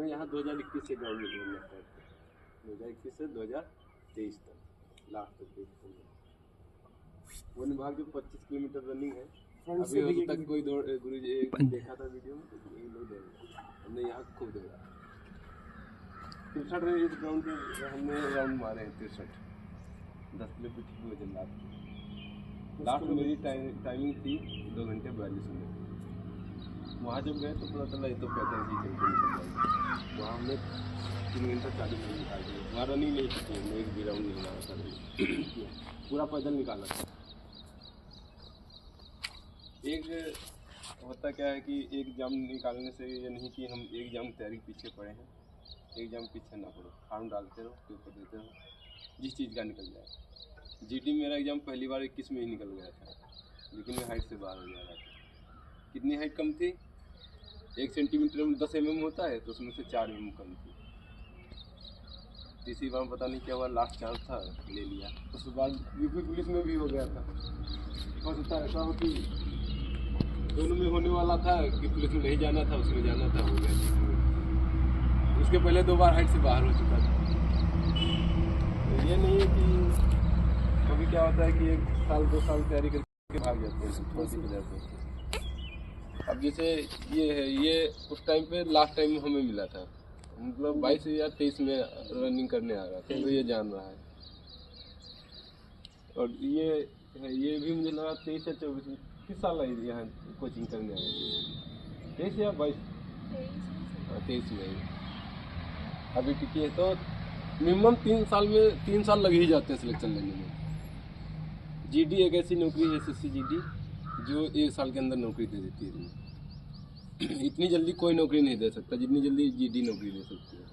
मैं यहाँ 2021 से ग्राउंड में घूमना स्टार्ट किया, 2021 से 2023 तक लास्ट तक। वन विभाग जो 25 किलोमीटर रनिंग है, अभी अभी तक कोई गुरु जी देखा था वीडियो में, तो यही नहीं दौड़ा, हमने यहाँ खूब दौड़ा। 63 इस ग्राउंड पे हमने राउंड मारे हैं, 63 10 किलोमीटर की वजन लास्ट में मेरी टाइमिंग थी 2 घंटे 42 मिनट। वहाँ जब गए तो पता चला ये तो 45 ही चल के निकल जाएगी। वहाँ हमने 3 घंटा 40 मिनट निकाल दिए। वहाँ रनिंग नहीं की थी, हमने एक भी राउंड नहीं मारा था, पूरा पैदल निकाला था। एक होता क्या है कि एक जाम निकालने से ये नहीं कि हम एक जाम तैयारी पीछे पड़े हैं, एक जाम पीछे ना पड़ो, फॉर्म डालते रहो, पेपर देते रहो, जिस चीज़ का निकल जाए। जीडी मेरा एग्जाम पहली बार 21 में ही निकल गया था, लेकिन मैं हाइट से बाहर हो जा रहा था। कितनी हाइट कम थी? 1 सेंटीमीटर में 10 mm होता है, तो उसमें से 4 mm कम थी। तीसरी बार पता नहीं क्या हुआ, लास्ट चांस था, ले लिया। उसके बाद यूपी पुलिस में भी हो गया था। हो सकता है ऐसा हो कि दोनों में होने वाला था कि पुलिस में नहीं जाना था, उसमें जाना था, हो गया। उसके पहले 2 बार हाइट से बाहर हो चुका था। तो ये नहीं है कि कभी क्या होता है कि 1 साल 2 साल तैयारी करके भाग जाते हैं, छोड़ के जाते हैं। अब जैसे ये है, ये उस टाइम पे लास्ट टाइम हमें मिला था, मतलब 22 या 23 में रनिंग करने आ रहा था, तो ये जान रहा है। और ये भी मुझे लगा 23 या 24 में, किस साल आई यहाँ कोचिंग करने आए थे? 23 या 22? 23 में। अभी टिकी है तो मिनिमम 3 साल लग ही जाते हैं सिलेक्शन लेने में। जीडी एक ऐसी नौकरी है, एसएससी जीडी, जो 1 साल के अंदर नौकरी दे देती है। इतनी जल्दी कोई नौकरी नहीं दे सकता जितनी जल्दी जीडी नौकरी दे सकती है।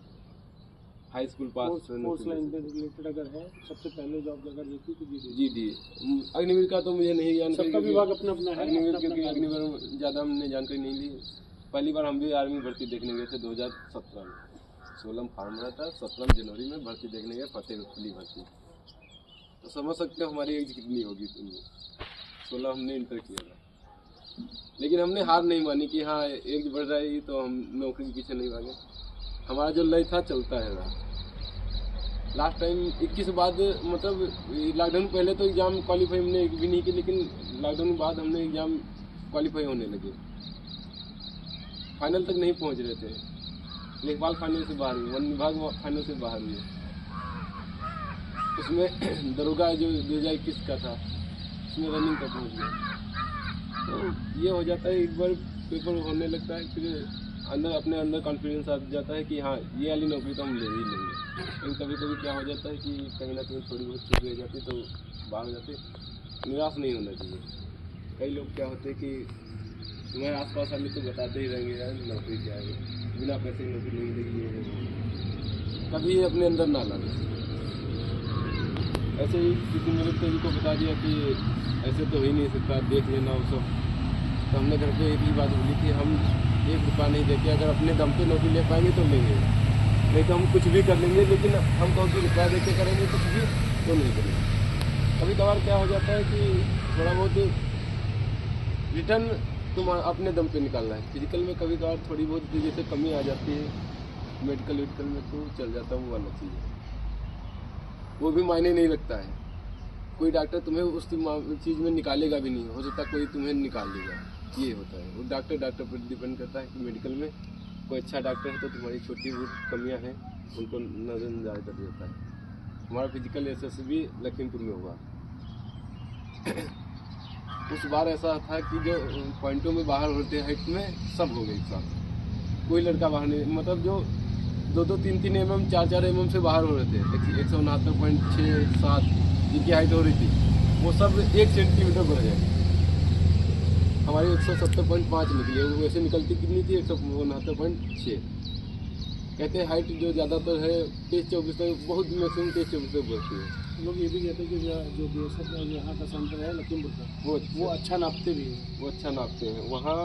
हाई स्कूल पास फोर्स लाइन पे रिलेटेड अगर है, सबसे पहले जॉब अगर देखी तो जीडी। अग्निवीर का तो मुझे नहीं जानकारी, सबका विभाग अपना अपना है। अग्निवीर क्योंकि अग्निवीर ज़्यादा हमने जानकारी नहीं ली। पहली बार हम भी आर्मी भर्ती देखने गए थे 2017 में, 16 में फॉर्म भरा था, 17 जनवरी में भर्ती देखने गए, फतेहपुर भर्ती। तो समझ सकते हो हमारी एज कितनी होगी उनमें। 16 हमने इंटर किया था, लेकिन हमने हार नहीं मानी कि हाँ एज बढ़ रहा है तो हम नौकरी के पीछे नहीं भागे। हमारा जो लय था चलता है रहा। लास्ट टाइम 21 बाद, मतलब लॉकडाउन पहले तो एग्ज़ाम क्वालिफाई हमने भी नहीं की, लेकिन लॉकडाउन के बाद हमने एग्ज़ाम क्वालिफाई होने लगे। फाइनल तक नहीं पहुंच रहे थे, लेखपाल फाइनल से बाहर हुए, वन विभाग फाइनल से बाहर हुए। उसमें दरोगा जो 2021 का था, उसमें रनिंग तक पहुँच गया। तो ये हो जाता है, एक बार पेपर होने लगता है, फिर अपने अंदर कॉन्फिडेंस आ जाता है कि हाँ ये वाली नौकरी तो हम ले ही लेंगे। लेकिन कभी कभी क्या हो जाता है कि कहीं ना कहीं थोड़ी बहुत चीज़ रह जाती है, तो बाहर हो जाते। निराश नहीं होना चाहिए। कई लोग क्या होते हैं कि तुम्हारे आसपास वाले तो बताते ही रहेंगे यार नौकरी क्या है, बिना पैसे की नौकरी नहीं देगी। कभी अपने अंदर ना लाना। ऐसे ही किसी मेरे तेजी को बता दिया कि ऐसे तो हो ही नहीं सकता, देख लेना वो सब। तो हमने घर पे एक ही बात बोली कि हम 1 रुपया नहीं देके अगर अपने दम पे नौकरी ले पाएंगे तो लेंगे, नहीं तो हम कुछ भी कर लेंगे, लेकिन हम कौन सी रुपया देके करेंगे कुछ भी तो नहीं करेंगे। कभी कभार क्या हो जाता है कि थोड़ा बहुत रिटर्न तुम अपने दम पे निकालना है। फिजिकल में कभी कभार थोड़ी बहुत जैसे कमी आ जाती है, मेडिकल में तो चल जाता है, वो वाला चीज़ है, वो भी मायने नहीं रखता है। कोई डॉक्टर तुम्हें उस चीज़ में निकालेगा भी नहीं, हो सकता कोई तुम्हें निकाल देगा, ये होता है। वो डॉक्टर पर डिपेंड करता है कि मेडिकल में कोई अच्छा डॉक्टर है तो तुम्हारी छोटी बहुत कमियां हैं उनको नज़रअंदाज कर देता है। हमारा फिजिकल एसएससी भी लखीमपुर में हुआ। उस बार ऐसा था कि जो पॉइंटों में बाहर होते हाइट में सब हो गए एक साथ, कोई लड़का बाहर नहीं, मतलब जो 2-2, 3-3 mm 4-4 mm से बाहर हो रहे थे। 169.67 जिनकी हाइट हो रही थी वो सब 1 सेंटीमीटर बढ़ जाएगी। हमारी 170.5 निकली, वैसे निकलती कितनी थी? 169.6। कहते हैं हाइट जो ज़्यादातर है 23-24 तक, बहुत मैक्सिमम 23-24 तक बढ़ती है। लोग ये भी कहते हैं कि जो बीएसएफ यहाँ का सेंटर है लखीमपुर का, वो अच्छा नापते भी हैं। वो अच्छा नापते हैं। वहाँ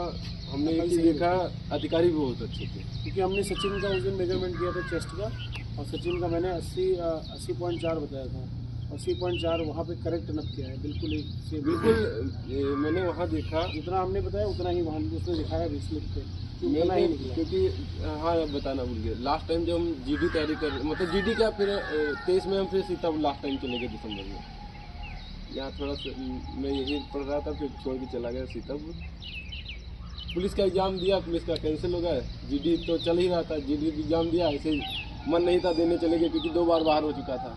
हमने एक चीज़ देखा, अधिकारी भी बहुत अच्छे थे। क्योंकि हमने सचिन का उस दिन मेजरमेंट किया था चेस्ट का, और सचिन का मैंने 80.4 बताया था। 80.4 वहाँ पे करेक्ट नप किया है, बिल्कुल एक से बिल्कुल। मैंने वहाँ देखा जितना हमने बताया उतना ही वहाँ उसने दिखाया भी स्लिप पे। उतना ही निकला। क्योंकि हाँ बताना भूल गया, लास्ट टाइम जब हम जीडी तैयारी कर मतलब जीडी का फिर 23 में हम फिर सीतापुर लास्ट टाइम चले गए दिसंबर में। यहाँ थोड़ा सा मैं यहीं पढ़ रहा था, फिर छोड़ के चला गया सीतापुर। पुलिस का एग्ज़ाम दिया, पुलिस का कैंसिल हो गया। जीडी तो चल ही रहा था, जीडी एग्ज़ाम दिया, ऐसे मन नहीं था देने चले गए क्योंकि 2 बार बाहर हो चुका था।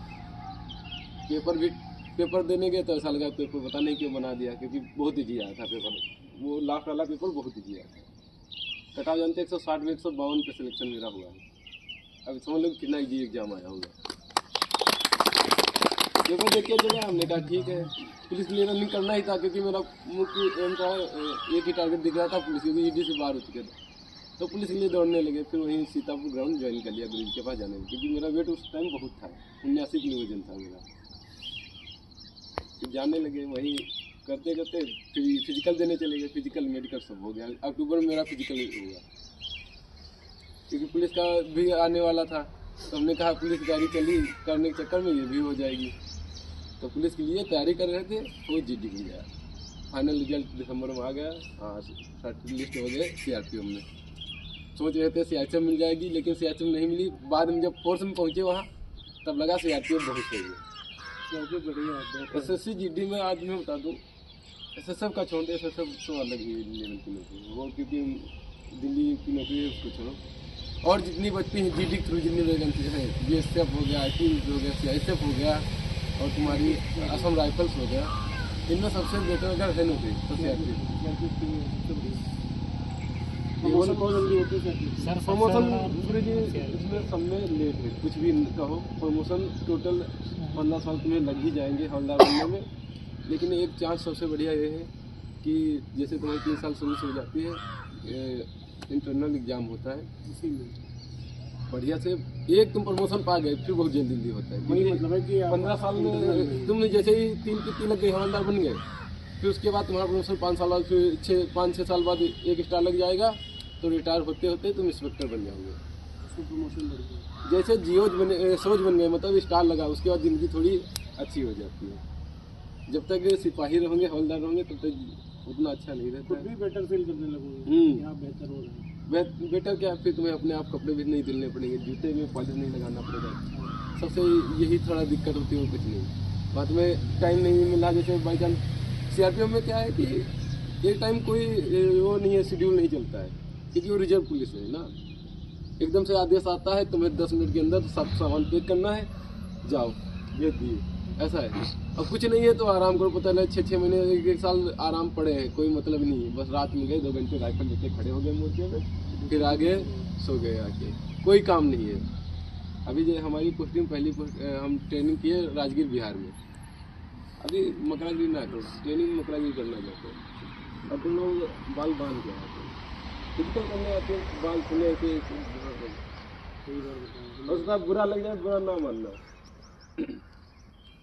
पेपर देने गए तो ऐसा लगा पेपर पता नहीं क्यों बना दिया, क्योंकि बहुत ईजी आया था पेपर। वो लास्ट वाला पेपर बहुत ईजी आया था। कटा जानते 160 में 152 पे सिलेक्शन मेरा हुआ है। अब समझ लो कितना ईजी एग्जाम आया होगा। पेपर देख के चला, हमने कहा ठीक है। पुलिस के लिए रनिंग करना ही था क्योंकि मेरा मुख्य एम था, एक ही टारगेट दिख रहा था पुलिस, क्योंकि ईडी से बाहर हो चुके थे। तो पुलिस के लिए दौड़ने लगे। फिर वहीं सीतापुर ग्राउंड ज्वाइन कर लिया गुरुजी के पास जाने में, क्योंकि मेरा वेट उस टाइम बहुत था, 79 किलो वजन था मेरा। फिर जाने लगे, वहीं करते करते फिर फिजिकल देने चले गए। फिजिकल मेडिकल सब हो गया। अक्टूबर में मेरा फिजिकल हुआ, क्योंकि पुलिस का भी आने वाला था। तो हमने कहा पुलिस की तैयारी चली करने के चक्कर में ये भी हो जाएगी। तो पुलिस के लिए तैयारी कर रहे थे, वो जीडी मिल गया। फाइनल रिजल्ट दिसंबर में आ गया। हाँ, सर्टिफिकेट लिस्ट हो गए सीआरपीएफ में। सोच रहे थे सीआरपीएफ मिल जाएगी, लेकिन सीआरपीएफ नहीं मिली। बाद में जब फोर्स में पहुँचे वहाँ, तब लगा सीआरपीएफ बहुत सही है। एसएससी जीडी में आज मैं बता दूँ, एसएसएफ का छोड़, एसएसएफ तो अलग ही लेवल की नौकरी है वो, क्योंकि दिल्ली की नौकरी है, उसको छोड़ो। और जितनी बचती हैं जीडी थ्रू जितनी वैकेंसी है, बीएसएफ हो गया, आईटीबीपी हो गया, सीआईएसएफ हो गया, और तुम्हारी असम राइफल्स हो गया, इनमें सबसे बेटर अगर है नौकरी तो सीआरपीएफ। प्रमोशन इसमें सब में लेट है, कुछ भी कहो। प्रमोशन टोटल 15 साल तुम्हें लग ही जाएंगे हवलदार बनने में। लेकिन एक चांस सबसे बढ़िया ये है कि जैसे तुम्हारी 3 साल सर्विस हो जाती है, इंटरनल एग्जाम होता है, बढ़िया से एक तुम प्रमोशन पा गए, फिर बहुत जल्दी होता है। वही मतलब है कि 15 साल में तुम जैसे ही 3 की 3 लग गई, हवलदार बन गए, फिर उसके बाद तुम्हारा प्रमोशन 5 साल बाद, फिर 5-6 साल बाद 1 स्टार लग जाएगा। तो रिटायर होते होते तुम इंस्पेक्टर बन जाओगे। प्रमोशन बढ़ गया। जैसे जियोज बने, सोच बन गए, मतलब स्टार लगा, उसके बाद ज़िंदगी थोड़ी अच्छी हो जाती है। जब तक सिपाही रहोगे, हवलदार रहोगे, तब तक उतना अच्छा नहीं रहता खुद है। भी बेटर फील करने लगोगे कि हाँ बेहतर हो रहा है। बेटर क्या, फिर तुम्हें अपने आप कपड़े भी नहीं धुलने पड़ेंगे, जूते में पॉलिश नहीं लगाना पड़ेगा। सबसे यही थोड़ा दिक्कत होती है, कुछ नहीं। बाद में टाइम नहीं मिला, जैसे बाई चांस सीआरपीएफ में क्या है कि एक टाइम कोई वो नहीं है, शेड्यूल नहीं चलता है, क्योंकि वो रिजर्व पुलिस है ना। एकदम से आदेश आता है, तुम्हें 10 मिनट के अंदर सब सामान पैक करना है, जाओ भेज दिए, ऐसा है। अब कुछ नहीं है तो आराम करो, पता नहीं 6-6 महीने 1 साल आराम पड़े हैं, कोई मतलब नहीं है। बस रात में गए, 2 घंटे राइफल लेके खड़े हो गए मोर्चे में, फिर आगे सो गए आके, कोई काम नहीं है। अभी जो हमारी पोस्टिंग पहली हम ट्रेनिंग किए राजगीर बिहार में, अभी मकरागिरी ना करो, ट्रेनिंग मकरागिरी करना चाहते हो। अब तुम लोग बाल बांध के आते हो, फिजिकल करने आते हो, बाल खुले के, उसका बुरा लग जाए, बुरा ना मानना।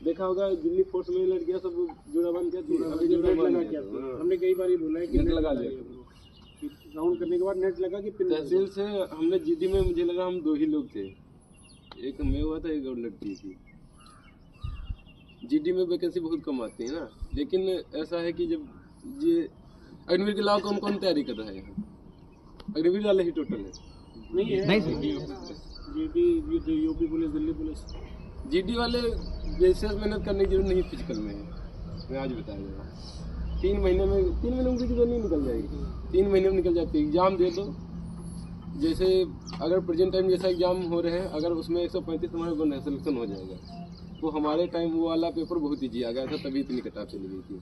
देखा होगा दिल्ली फोर्स में लड़कियां सब जुड़ा बन के हमने कई बार ये बोला है कि नेट लगा लिया। राउंड करने के बाद नेट लगा कि पिन तहसील से हमने जीडी में, मुझे लगा हम 2 ही लोग थे, एक मैं हुआ था, एक और लड़की थी। जीडी में वैकेंसी बहुत कम आती है ना, लेकिन ऐसा है कि जब ये अग्निवीर के अलावा कौन कौन तैयारी कर रहा है यहाँ? अग्निवीर वाले ही टोटल है, नहीं है GD, UP police, Delhi police. GD वाले विशेष मेहनत करने की जरूरत नहीं फिजिकल में है। मैं आज बताया जाएगा 3 महीने में उनकी जर्नी निकल जाएगी, 3 महीने में निकल जाती है। एग्जाम दे दो, जैसे अगर प्रेजेंट टाइम जैसा एग्जाम हो रहे हैं, अगर उसमें 135 तुम्हारे बन रहे सिलेक्शन हो जाएगा। तो हमारे टाइम वो वाला पेपर बहुत ईजी आ गया था, तभी इतनी कटाव चली गई थी।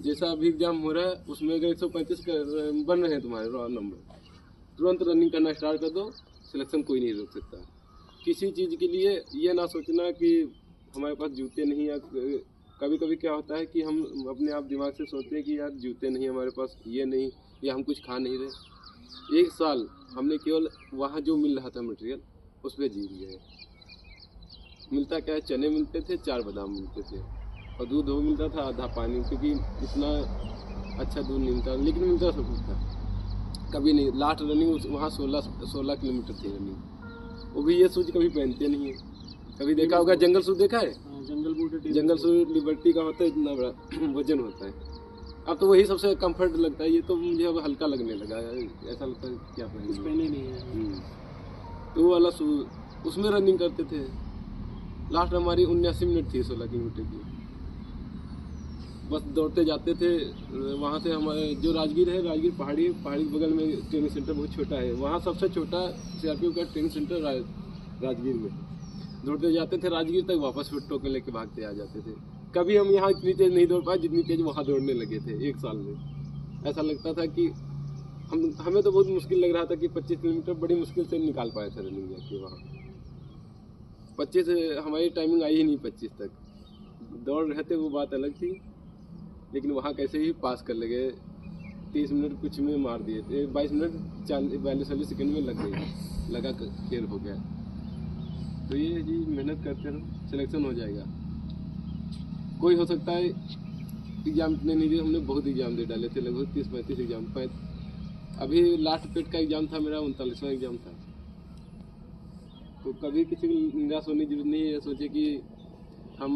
जैसा अभी एग्जाम हो रहा है, उसमें अगर 135 बन रहे हैं तुम्हारे रॉ नंबर, तुरंत रनिंग करना स्टार्ट कर दो, सिलेक्शन कोई नहीं रोक सकता। किसी चीज़ के लिए ये ना सोचना कि हमारे पास जूते नहीं, या कभी कभी क्या होता है कि हम अपने आप दिमाग से सोचते हैं कि यार जूते नहीं हमारे पास, ये नहीं, या हम कुछ खा नहीं रहे। 1 साल हमने केवल वहाँ जो मिल रहा था मटेरियल उस पर जी लिया। मिलता क्या है, चने मिलते थे, 4 बादाम मिलते थे, और दूध वो मिलता था, आधा पानी, क्योंकि इतना अच्छा दूध नहीं मिलता, लेकिन मिलता सब कुछ था। कभी नहीं, लास्ट रनिंग वहाँ 16 किलोमीटर थी रनिंग, वो भी ये शूज कभी पहनते नहीं है। कभी देखा होगा जंगल शूज, देखा है? जंगल बूट, जंगल शूज लिबर्टी का होता है, इतना बड़ा वजन होता है। अब तो वही सबसे कंफर्ट लगता है, ये तो मुझे अब हल्का लगने लगा है, ऐसा लगता है क्या कुछ पहने। पहने नहीं है। तो वो वाला उसमें रनिंग करते थे। लास्ट हमारी 79 मिनट थी 16 किलोमीटर की। बस दौड़ते जाते थे। वहाँ से हमारे जो राजगीर है, राजगीर पहाड़ी बगल में ट्रेनिंग सेंटर बहुत छोटा है, वहाँ सबसे छोटा CRPF का ट्रेनिंग सेंटर राजगीर में। दौड़ते जाते थे राजगीर तक, वापस फिर टोकन लेके भागते आ जाते थे। कभी हम यहाँ इतनी तेज नहीं दौड़ पाए जितनी तेज वहाँ दौड़ने लगे थे एक साल में। ऐसा लगता था कि हमें तो बहुत मुश्किल लग रहा था कि 25 किलोमीटर बड़ी मुश्किल से निकाल पाए थे रनिंग जाके वहाँ। 25 हमारी टाइमिंग आई ही नहीं 25 तक। दौड़ रहे थे वो बात अलग थी, लेकिन वहाँ कैसे ही पास कर लगे। 30 मिनट कुछ में मार दिए थे, 22 मिनट 42 सेकंड में लगा खेल हो गया। तो ये जी मेहनत करते रहो, सिलेक्शन हो जाएगा। कोई हो सकता है एग्जाम इतने नहीं दिए, हमने बहुत एग्जाम दे डाले थे, लगभग 30-35 एग्जाम। अभी लास्ट पेट का एग्जाम था मेरा, 39वां एग्जाम था। तो कभी किसी को निराश होने की जरूरत नहीं है। सोचे कि हम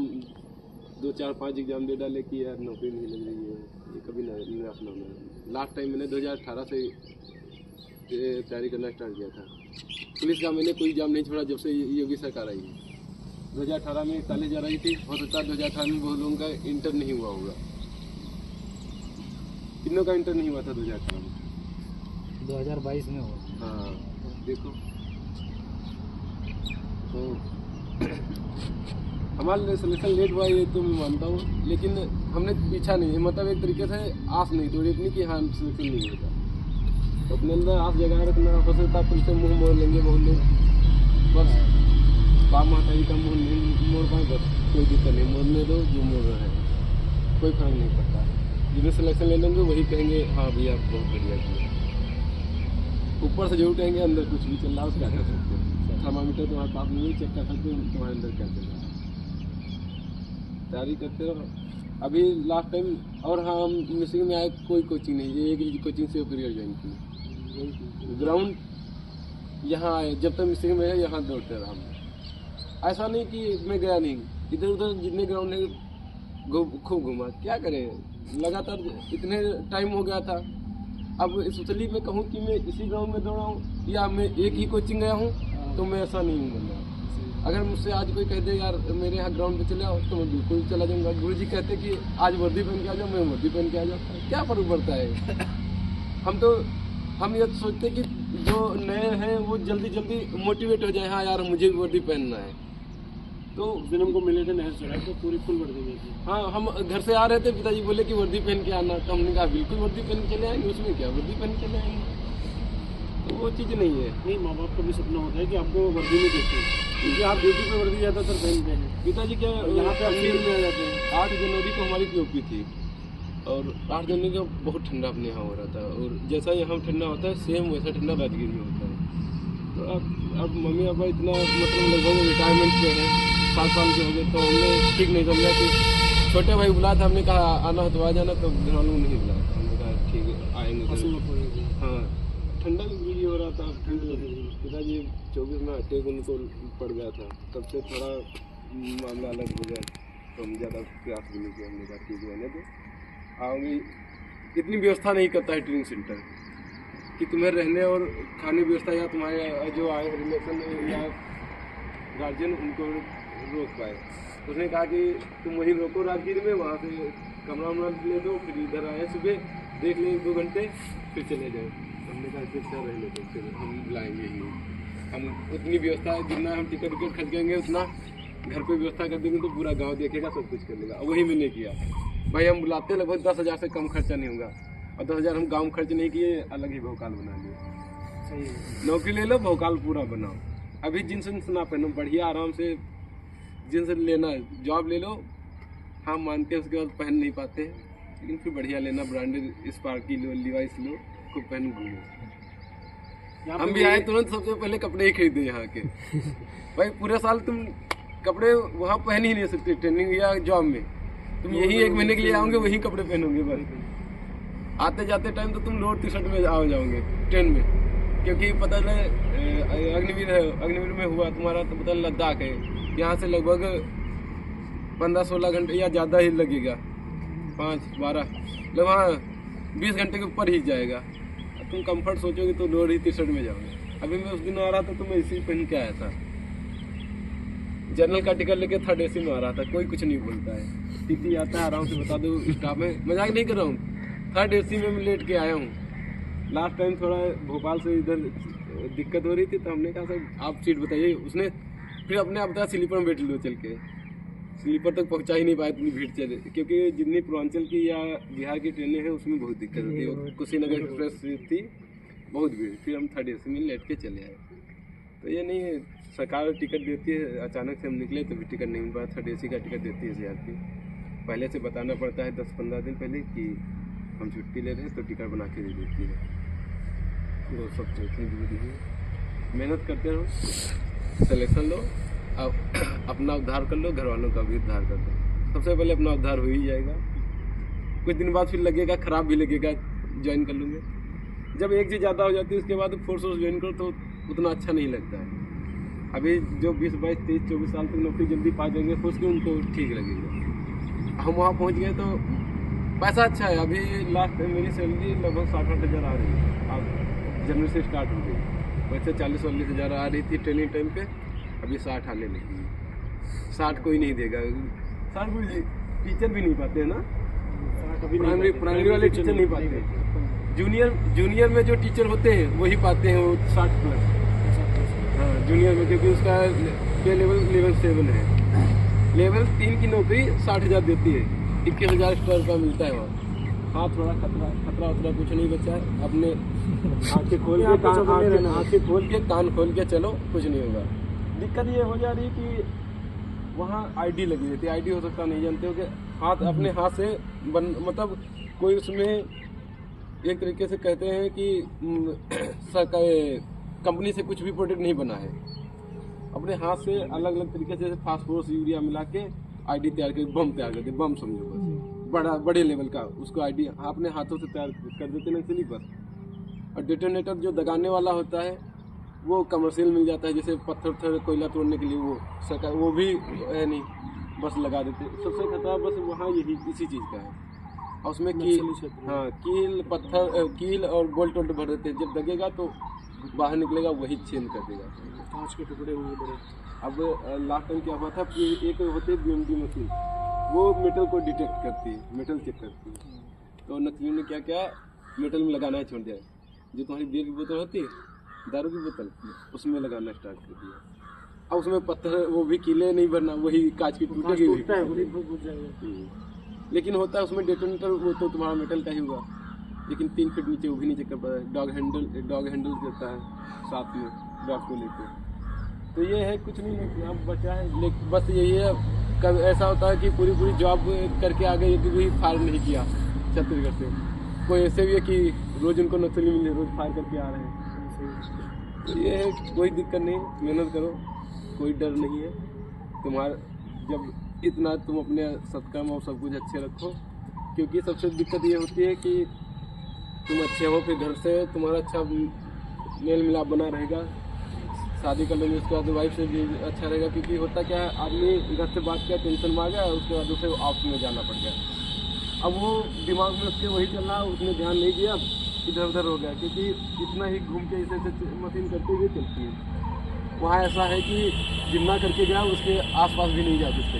2, 4, 5 एग्जाम दे डाले कि यार नौकरी नहीं लग रही है, ये कभी निराश ना होना। लास्ट टाइम मैंने 2018 से तैयारी करना स्टार्ट किया था। पुलिस का मैंने कोई एग्जाम नहीं छोड़ा जब से योगी सरकार आई है। 2018 में 41,000 आई थी, हो सकता है 2018 में बहुत लोगों का इंटर नहीं हुआ होगा। कितनों का इंटर नहीं हुआ था 2018 में? 2022 में हुआ। हाँ देखो, तो हमारा सिलेक्शन लेट हुआ ये तो मैं मानता हूँ, लेकिन हमने पीछा नहीं, मतलब एक तरीके से आस नहीं तोड़ी इतनी कि हाँ सिलेक्शन नहीं होगा। तो अपने अंदर आस जगह रखना। हो सकता तुमसे मुँह मोड़ लेंगे बहुत लोग, बस बाप महतारी का मुँह नहीं मोड़ पाए, बस कोई दिक्कत नहीं, मोड़ने दो जो मोड़ रहे हैं, कोई फर्क नहीं पड़ता। जिन्हें सिलेक्शन ले लेंगे वही कहेंगे हाँ भैया बहुत बढ़िया किया। ऊपर से जरूर कहेंगे अंदर कुछ भी चल रहा है, उसका क्या कर सकते हो। थर्मामीटर तुम्हारे पास नहीं चेक कर सकते हो तुम्हारे अंदर क्या चल रहा है। तैयारी करते रहो। अभी लास्ट टाइम और हाँ हम मिसिंग में आए, कोई कोचिंग नहीं, ये एक कोचिंग से पीरियड ज्वाइन की। ग्राउंड यहाँ आए, जब तक मिसिंग में है यहाँ दौड़ते रहा हमने। ऐसा नहीं कि मैं गया नहीं, इधर उधर जितने ग्राउंड है खूब घूमा। क्या करें, लगातार इतने टाइम हो गया था। अब सोचली मैं कहूँ कि मैं इसी ग्राउंड में दौड़ा हूँ या मैं एक ही कोचिंग गया हूँ, तो मैं ऐसा नहीं हूँ बंदा। अगर मुझसे आज कोई कह दे यार मेरे यहाँ ग्राउंड पे चले आओ, तो मैं बिल्कुल चला जाऊँगा। गुरुजी कहते कि आज वर्दी पहन के आ जाओ, मैं वर्दी पहन के आ जाऊँ। क्या फर्क पड़ता है। हम ये सोचते कि जो नए हैं वो जल्दी मोटिवेट हो जाए, हाँ यार मुझे भी वर्दी पहनना है। तो दिन हमको मिले थे नहर चढ़ाई तो पूरी फुल वर्दी गई थी। हाँ, हम घर से आ रहे थे, पिताजी बोले कि वर्दी पहन के आना, तो हमने कहा बिल्कुल वर्दी पहन के चले आएंगे, उसमें क्या वर्दी पहन के चले आएंगे। तो वो चीज़ नहीं है। नहीं, माँ बाप का भी सपना होता है कि आपको वर्दी में देखें, क्योंकि आप ड्यूटी पे वर्दी ज़्यादातर पहनते हैं। पिताजी क्या यहाँ पे आप फील्ड में आ जाते हैं। 8 जनवरी को हमारी POP थी और 8 जनवरी को बहुत ठंडा अपने यहाँ हो रहा था, और जैसा यहाँ ठंडा होता है सेम वैसा ठंडा राजगीर में होता है। तो अब मम्मी पापा इतना मतलब लगभग रिटायरमेंट पे हैं, 7 साल के हो गए, तो हमने ठीक नहीं समझा कि छोटे भाई बुलाया था, हमने कहा आना हो तो आ जाना, तो घर वालों ने नहीं बुलाया था। हमने कहा ठीक है आएंगे। हाँ, ठंडा भी हो रहा था, ठंड लग रही। पिताजी 24 में अटैक उनको पड़ गया था, तब से थोड़ा मामला अलग हो गया, तो हम ज़्यादा प्रयास भी नहीं किया। हमने कहा ठीक रहने दो, आओगे। इतनी व्यवस्था नहीं करता है ट्रेनिंग सेंटर कि तुम्हें रहने और खाने व्यवस्था या तुम्हारे जो आए रिलेशन या गार्जियन उनको रोक पाए। उसने कहा कि तुम वहीं रोको राजगीर में, वहाँ से कमरा वमरा ले दो, फिर इधर आए सुबह देख लें 1-2 घंटे फिर चले जाओ। हमने कहा कि अच्छा रह लेते, फिर हम बुलाएंगे ही। हम उतनी व्यवस्था जितना हम टिकट खर्च करेंगे उतना घर पे व्यवस्था कर देंगे, तो पूरा गांव देखेगा, सब कुछ कर लेगा। वही मैंने किया भाई। हम बुलाते लगभग 10,000 से कम खर्चा नहीं होगा, और 10,000 हम गाँव खर्च नहीं किए, अलग ही भोकाल बना लिए। नौकरी ले लो, भोकाल पूरा बनाओ। अभी जींस ना पहनो, बढ़िया आराम से जींस लेना, जॉब ले लो। हाँ मानते हैं उसके बाद पहन नहीं पाते हैं, लेकिन फिर बढ़िया लेना, ब्रांडेड स्पार्की लो, लिवाइस लो, खूब पहन घूमो। हम भी आए तुरंत सबसे पहले कपड़े ही खरीदे यहाँ के। भाई पूरे साल तुम कपड़े वहाँ पहन ही नहीं सकते, ट्रेनिंग या जॉब में तुम यही 1 महीने के लिए आओगे, वही कपड़े पहनोगे बस। आते जाते टाइम तो तुम लोअर टी-शर्ट में आ जाओगे ट्रेन में, क्योंकि पता है अग्निवीर में हुआ तुम्हारा, तो पता लद्दाख है, यहाँ से लगभग 15-16 घंटे या ज़्यादा ही लगेगा 5, 12 मतलब हाँ 20 घंटे के ऊपर ही जाएगा। अब तुम कंफर्ट सोचोगे तो लोअर ही टी शर्ट में जाओगे। अभी मैं उस दिन आ रहा था तो मैं इसी पहन के आया था, जनरल का टिकट लेके थर्ड AC में आ रहा था, कोई कुछ नहीं बोलता है। टीटी आता है आराम से बता दो स्टाफ में, मजाक नहीं कर रहा हूँ, थर्ड AC में मैं लेट के आया हूँ। लास्ट टाइम थोड़ा भोपाल से इधर दिक्कत हो रही थी तो हमने कहा सर आप सीट बताइए, उसने फिर अपने आप बताया स्लीपर में बैठ लो चल के। स्लीपर तक पहुंचा ही नहीं पाया, इतनी भीड़ चले, क्योंकि जितनी पूर्वांचल की या बिहार की ट्रेनें हैं उसमें बहुत दिक्कत होती है। कुशीनगर एक्सप्रेस थी, बहुत भीड़, फिर हम थर्ड AC में लेट के चले आए। तो ये नहीं है, सरकार टिकट देती है, अचानक से हम निकले तो भी टिकट नहीं मिल पाया। थर्ड AC का टिकट देती है CRP, पहले से बताना पड़ता है 10-15 दिन पहले कि हम छुट्टी ले रहे हैं तो टिकट बना के दे देती है। वो सब सोचने जरूरी है, मेहनत करते रहो, सिलेक्शन लो, अब अपना उद्धार कर लो, घर वालों का भी उद्धार कर लो। सबसे पहले अपना उद्धार हो ही जाएगा, कुछ दिन बाद फिर लगेगा, खराब भी लगेगा, ज्वाइन कर लूँगे। जब एक चीज़ ज़्यादा हो जाती है उसके बाद फोर्स ज्वाइन करो तो उतना अच्छा नहीं लगता है। अभी जो 20, 22, 23, 24 साल तक नौकरी जल्दी पा जाएंगे फोर्स की, उनको ठीक लगेगा। हम वहाँ पहुँच गए तो पैसा अच्छा है। अभी लास्ट मेरी सैलरी लगभग 60-60 हज़ार आ रही है, अब जनवरी से स्टार्ट हो गई। वैसे 40-40 हज़ार आ रही थी ट्रेनिंग टाइम पे, अभी 60 आने लगी है। 60 कोई नहीं देगा, 60 कोई टीचर भी नहीं पाते हैं ना, प्राइमरी वाले टीचर नहीं पाते। जूनियर में जो टीचर होते हैं वही पाते हैं वो 60+। हाँ जूनियर में, क्योंकि उसका पे लेवल 7 है। लेवल 3 की नौकरी 60 हज़ार देती है, 21,000 रुपये मिलता है वहाँ। हाँ थोड़ा खतरा उतरा कुछ नहीं बचा है, अपने आँखें खोल के कान खोल के चलो, कुछ नहीं होगा। दिक्कत ये हो जा रही है कि वहाँ ID लगी रहती है। ID हो सकता नहीं जानते हो कि हाथ अपने हाथ से मतलब कोई उसमें एक तरीके से कहते हैं कि कंपनी से कुछ भी प्रोडक्ट नहीं बना है, अपने हाथ से अलग अलग तरीके से फास्फोरस यूरिया मिला के ID तैयार कर, बम तैयार करते, बम समझो बस, बड़े लेवल का उसको ID अपने हाथों से तैयार कर देते हैं स्लीपर। और डेटोनेटर जो दगाने वाला होता है वो कमर्शियल मिल जाता है, जैसे पत्थर कोयला तोड़ने के लिए, वो सरकार वो भी है नहीं, बस लगा देते। सबसे खतरा बस वहाँ यही इसी चीज़ का है। और उसमें कील और बोल्ट भर देते हैं, जब दगेगा तो बाहर निकलेगा वही छेद कर देगा, कांच के टुकड़े हुए बड़े। अब लास्ट टाइम क्या हुआ था कि एक होती है BMT मशीन, वो मेटल को डिटेक्ट करती है, मेटल चेक करती है। तो नक्सलियों ने क्या किया, मेटल में लगाना छोड़ दिया। जो तुम्हारी बियर की बोतल होती है, दारू की बोतल, उसमें लगाना स्टार्ट कर दिया। अब उसमें पत्थर, वो भी कीले नहीं भरना, वही कांच की टूटेगी। लेकिन होता है उसमें डेटोनेटर, वो तो तुम्हारा मेटल का ही हुआ, लेकिन 3 फीट नीचे वो भी नहीं चेक कर पाया। डॉग हैंडल देता है साथ में डॉग को लेके। तो ये है, कुछ नहीं अब बचा है, लेकिन बस यही है, कब ऐसा होता है कि पूरी जॉब करके आ गए, भी फायर नहीं किया छत्तीसगढ़ से। कोई ऐसे भी है कि रोज़ उनको नक्सली मिले, रोज़ फायर करके आ रहे हैं। तो ये है, कोई दिक्कत नहीं, मेहनत करो, कोई डर नहीं है। तुम्हारा जब इतना तुम अपने सत्कर्म और सब कुछ अच्छे रखो, क्योंकि सबसे दिक्कत ये होती है कि तुम अच्छे हो, फिर घर से तुम्हारा अच्छा मेल मिलाप बना रहेगा, शादी कर लेंगे उसके बाद वाइफ से भी अच्छा रहेगा। क्योंकि होता क्या है, आदमी घर से बात किया, टेंशन में आ गया, उसके बाद उसे ऑफिस में जाना पड़ गया। अब वो दिमाग में उसके वही चल रहा, उसने ध्यान नहीं दिया, इधर उधर हो गया, क्योंकि इतना ही घूम के ऐसे मशीन करते हुए चलती है। वहाँ ऐसा है कि जितना करके गया उसके आसपास भी नहीं जा सकते,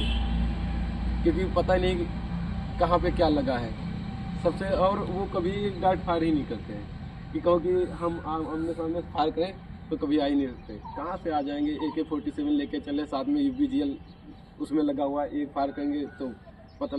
क्योंकि पता ही नहीं कहाँ पे क्या लगा है सबसे। और वो कभी डायरेक्ट फायर ही नहीं करते हैं कि कहो कि हम आमने सामने फायर करें तो कभी आ ही नहीं सकते। कहाँ से आ जाएंगे, AK-47 लेके चले, साथ में UPGL उसमें लगा हुआ है, एक फायर करेंगे तो